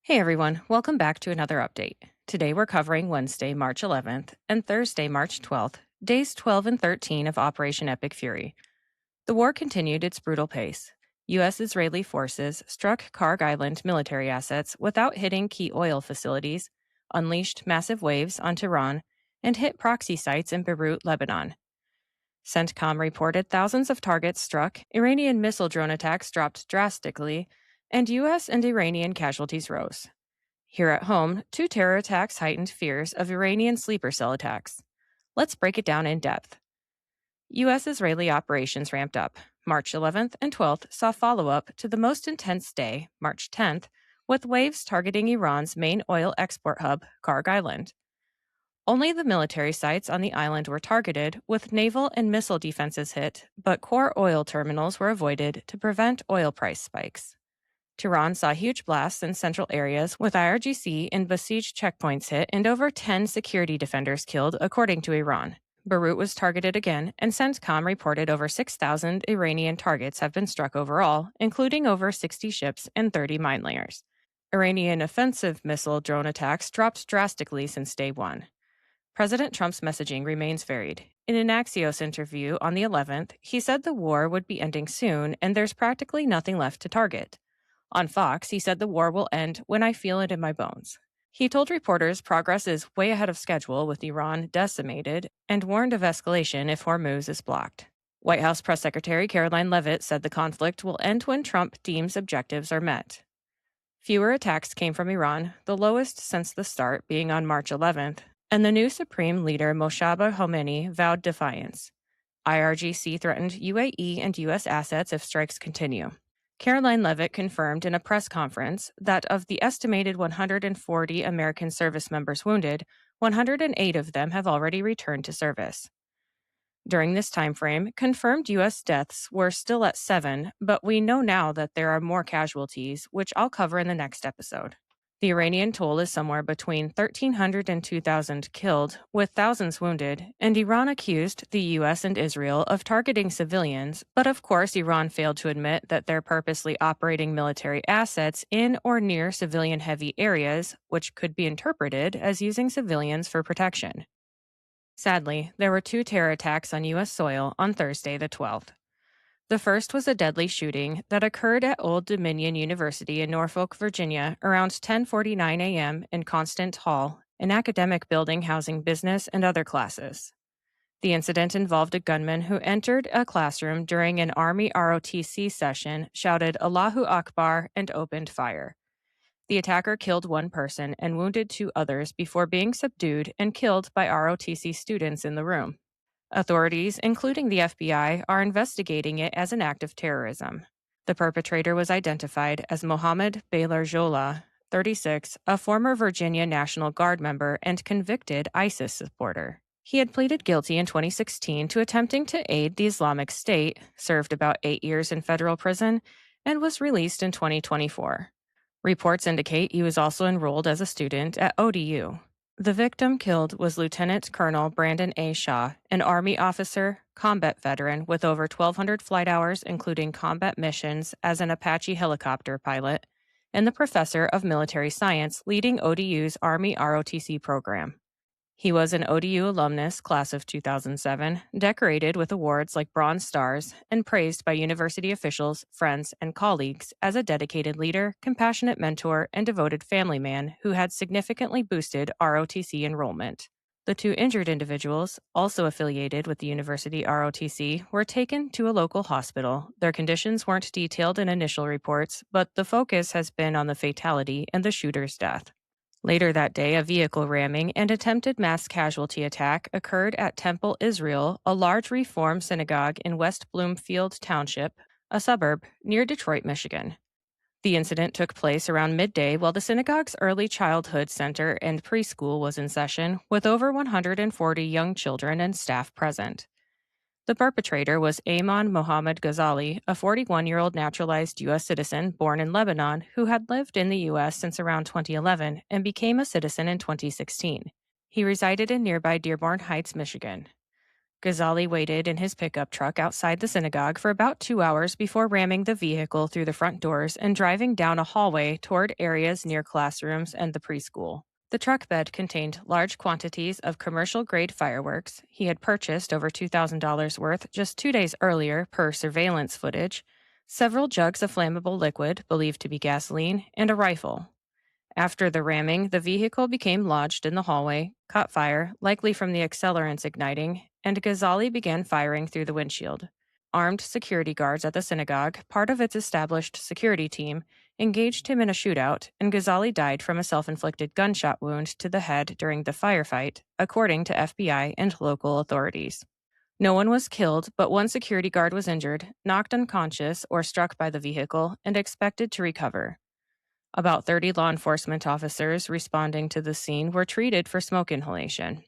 Hey everyone, welcome back to another update. Today we're covering Wednesday, March 11th and Thursday, March 12th, days 12 and 13 of Operation Epic Fury. The war continued its brutal pace. U.S. Israeli forces struck Karg Island military assets without hitting key oil facilities, unleashed massive waves on Tehran, and hit proxy sites in Beirut, Lebanon. CENTCOM reported thousands of targets struck, Iranian missile drone attacks dropped drastically, and U.S. and Iranian casualties rose. Here at home, two terror attacks heightened fears of Iranian sleeper cell attacks. Let's break it down in depth. U.S. Israeli operations ramped up. March 11th and 12th saw follow up to the most intense day, March 10th, with waves targeting Iran's main oil export hub, Karg Island. Only the military sites on the island were targeted, with naval and missile defenses hit, but core oil terminals were avoided to prevent oil price spikes. Tehran saw huge blasts in central areas, with IRGC and besieged checkpoints hit and over 10 security defenders killed, according to Iran. Beirut was targeted again, and CENTCOM reported over 6,000 Iranian targets have been struck overall, including over 60 ships and 30 mine layers. Iranian offensive missile drone attacks dropped drastically since day one. President Trump's messaging remains varied. In an Axios interview on the 11th, he said the war would be ending soon and there's practically nothing left to target. On Fox, he said the war will end when I feel it in my bones. He told reporters progress is way ahead of schedule with Iran decimated and warned of escalation if Hormuz is blocked. White House Press Secretary Caroline Leavitt said the conflict will end when Trump deems objectives are met. Fewer attacks came from Iran, the lowest since the start being on March 11th, and the new Supreme Leader Moshabbeh Khomeini vowed defiance. IRGC threatened UAE and U.S. assets if strikes continue. Caroline Leavitt confirmed in a press conference that of the estimated 140 American service members wounded, 108 of them have already returned to service. During this time frame, confirmed U.S. deaths were still at 7, but we know now that there are more casualties, which I'll cover in the next episode. The Iranian toll is somewhere between 1,300 and 2,000 killed, with thousands wounded, and Iran accused the U.S. and Israel of targeting civilians, but of course Iran failed to admit that they're purposely operating military assets in or near civilian-heavy areas, which could be interpreted as using civilians for protection. Sadly, there were two terror attacks on U.S. soil on Thursday the 12th. The first was a deadly shooting that occurred at Old Dominion University in Norfolk, Virginia, around 10:49 a.m. in Constant Hall, an academic building housing business and other classes. The incident involved a gunman who entered a classroom during an Army ROTC session, shouted Allahu Akbar, and opened fire. The attacker killed one person and wounded two others before being subdued and killed by ROTC students in the room. Authorities, including the FBI, are investigating it as an act of terrorism. The perpetrator was identified as Mohammed Beyler-Jola, 36, a former Virginia National Guard member and convicted ISIS supporter. He had pleaded guilty in 2016 to attempting to aid the Islamic State, served about 8 years in federal prison, and was released in 2024. Reports indicate he was also enrolled as a student at ODU. The victim killed was Lieutenant Colonel Brandon A. Shaw, an Army officer, combat veteran with over 1,200 flight hours, including combat missions as an Apache helicopter pilot, and the professor of military science leading ODU's Army ROTC program. He was an ODU alumnus, class of 2007, decorated with awards like Bronze Stars, and praised by university officials, friends, and colleagues as a dedicated leader, compassionate mentor, and devoted family man who had significantly boosted ROTC enrollment. The two injured individuals, also affiliated with the university ROTC, were taken to a local hospital. Their conditions weren't detailed in initial reports, but the focus has been on the fatality and the shooter's death. Later that day, a vehicle ramming and attempted mass casualty attack occurred at Temple Israel, a large Reform synagogue in West Bloomfield Township, a suburb near Detroit, Michigan. The incident took place around midday while the synagogue's early childhood center and preschool was in session, with over 140 young children and staff present. The perpetrator was Ayman Mohammed Ghazali, a 41-year-old naturalized U.S. citizen born in Lebanon who had lived in the U.S. since around 2011 and became a citizen in 2016. He resided in nearby Dearborn Heights, Michigan. Ghazali waited in his pickup truck outside the synagogue for about 2 hours before ramming the vehicle through the front doors and driving down a hallway toward areas near classrooms and the preschool. The truck bed contained large quantities of commercial grade fireworks he had purchased over $2,000 worth just 2 days earlier, per surveillance footage, several jugs of flammable liquid believed to be gasoline, and a rifle. After the ramming, the vehicle became lodged in the hallway, caught fire, likely from the accelerants igniting, and Ghazali began firing through the windshield. Armed security guards at the synagogue, part of its established security team, engaged him in a shootout, and Ghazali died from a self-inflicted gunshot wound to the head during the firefight, according to FBI and local authorities. No one was killed, but one security guard was injured, knocked unconscious or struck by the vehicle, and expected to recover. About 30 law enforcement officers responding to the scene were treated for smoke inhalation.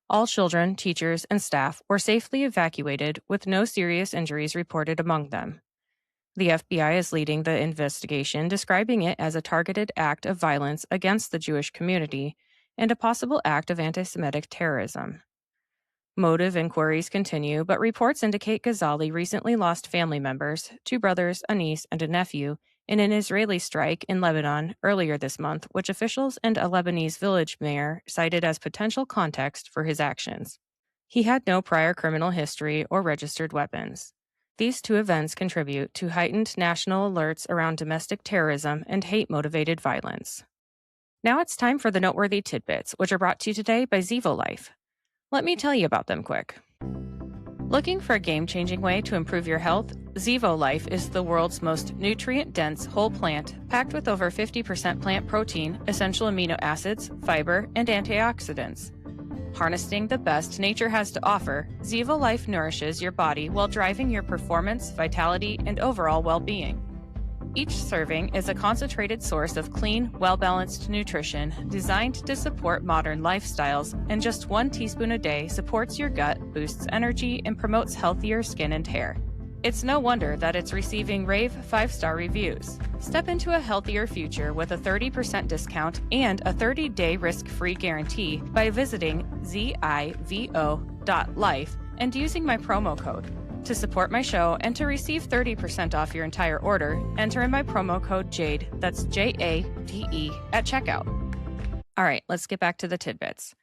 All children, teachers, and staff were safely evacuated with no serious injuries reported among them. The FBI is leading the investigation, describing it as a targeted act of violence against the Jewish community and a possible act of anti-Semitic terrorism. Motive inquiries continue, but reports indicate Ghazali recently lost family members, 2 brothers, a niece, and a nephew, in an Israeli strike in Lebanon earlier this month, which officials and a Lebanese village mayor cited as potential context for his actions. He had no prior criminal history or registered weapons. These 2 events contribute to heightened national alerts around domestic terrorism and hate-motivated violence. Now it's time for the noteworthy tidbits, which are brought to you today by Zevo Life. Let me tell you about them quick. Looking for a game-changing way to improve your health? Zevo Life is the world's most nutrient-dense whole plant, packed with over 50% plant protein, essential amino acids, fiber, and antioxidants. Harnessing the best nature has to offer, Zevo Life nourishes your body while driving your performance, vitality, and overall well-being. Each serving is a concentrated source of clean, well-balanced nutrition designed to support modern lifestyles, and just 1 teaspoon a day supports your gut, boosts energy, and promotes healthier skin and hair. It's no wonder that it's receiving rave 5-star reviews. Step into a healthier future with a 30% discount and a 30-day risk-free guarantee by visiting zivo.life and using my promo code. To support my show and to receive 30% off your entire order, enter in my promo code JADE, that's JADE, at checkout. All right, let's get back to the tidbits.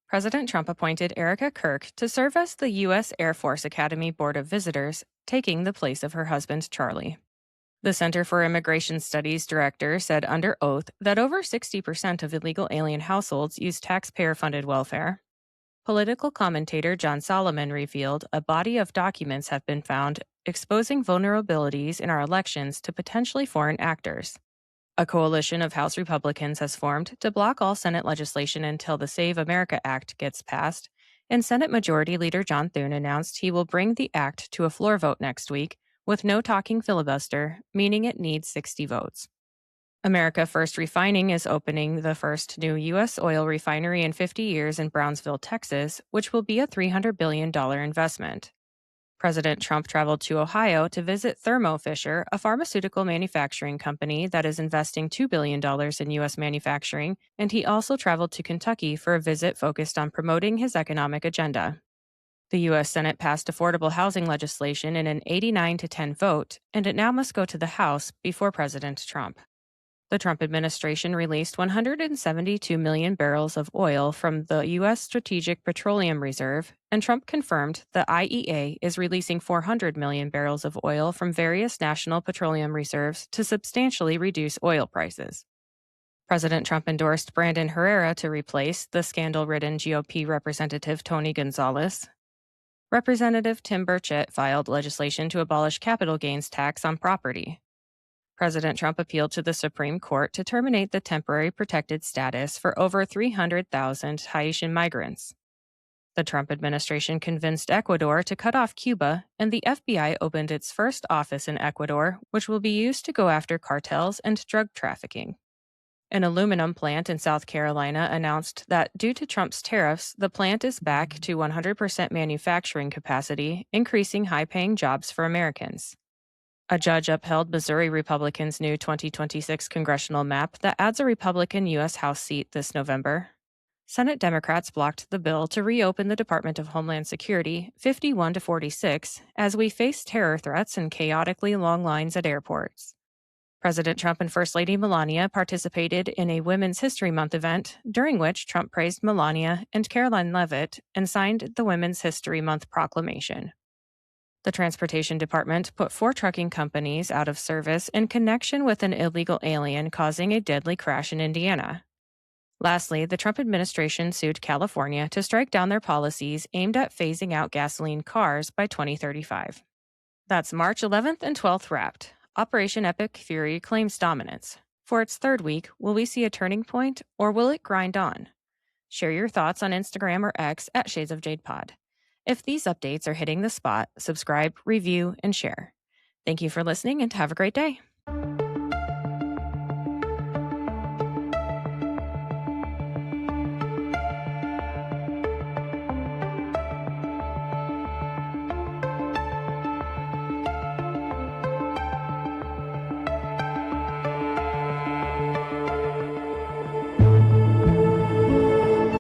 President Trump appointed Erica Kirk to serve as the U.S. Air Force Academy Board of Visitors, taking the place of her husband, Charlie. The Center for Immigration Studies director said under oath that over 60% of illegal alien households use taxpayer-funded welfare. Political commentator John Solomon revealed a body of documents have been found exposing vulnerabilities in our elections to potentially foreign actors. A coalition of House Republicans has formed to block all Senate legislation until the Save America Act gets passed, and Senate Majority Leader John Thune announced he will bring the act to a floor vote next week with no talking filibuster, meaning it needs 60 votes. America First Refining is opening the first new U.S. oil refinery in 50 years in Brownsville, Texas, which will be a $300 billion investment. President Trump traveled to Ohio to visit Thermo Fisher, a pharmaceutical manufacturing company that is investing $2 billion in U.S. manufacturing, and he also traveled to Kentucky for a visit focused on promoting his economic agenda. The U.S. Senate passed affordable housing legislation in an 89-10 vote, and it now must go to the House before President Trump. The Trump administration released 172 million barrels of oil from the U.S. Strategic Petroleum Reserve, and Trump confirmed the IEA is releasing 400 million barrels of oil from various national petroleum reserves to substantially reduce oil prices. President Trump endorsed Brandon Herrera to replace the scandal-ridden GOP Representative Tony Gonzalez. Representative Tim Burchett filed legislation to abolish capital gains tax on property. President Trump appealed to the Supreme Court to terminate the temporary protected status for over 300,000 Haitian migrants. The Trump administration convinced Ecuador to cut off Cuba, and the FBI opened its first office in Ecuador, which will be used to go after cartels and drug trafficking. An aluminum plant in South Carolina announced that due to Trump's tariffs, the plant is back to 100% manufacturing capacity, increasing high-paying jobs for Americans. A judge upheld Missouri Republicans' new 2026 congressional map that adds a Republican U.S. House seat this November. Senate Democrats blocked the bill to reopen the Department of Homeland Security 51 to 46 as we face terror threats and chaotically long lines at airports. President Trump and First Lady Melania participated in a Women's History Month event, during which Trump praised Melania and Caroline Leavitt and signed the Women's History Month proclamation. The Transportation Department put 4 trucking companies out of service in connection with an illegal alien causing a deadly crash in Indiana. Lastly, the Trump administration sued California to strike down their policies aimed at phasing out gasoline cars by 2035. That's March 11th and 12th wrapped. Operation Epic Fury claims dominance. For its third week, will we see a turning point or will it grind on? Share your thoughts on Instagram or X at Shades of Jade Pod. If these updates are hitting the spot, subscribe, review, and share. Thank you for listening and have a great day.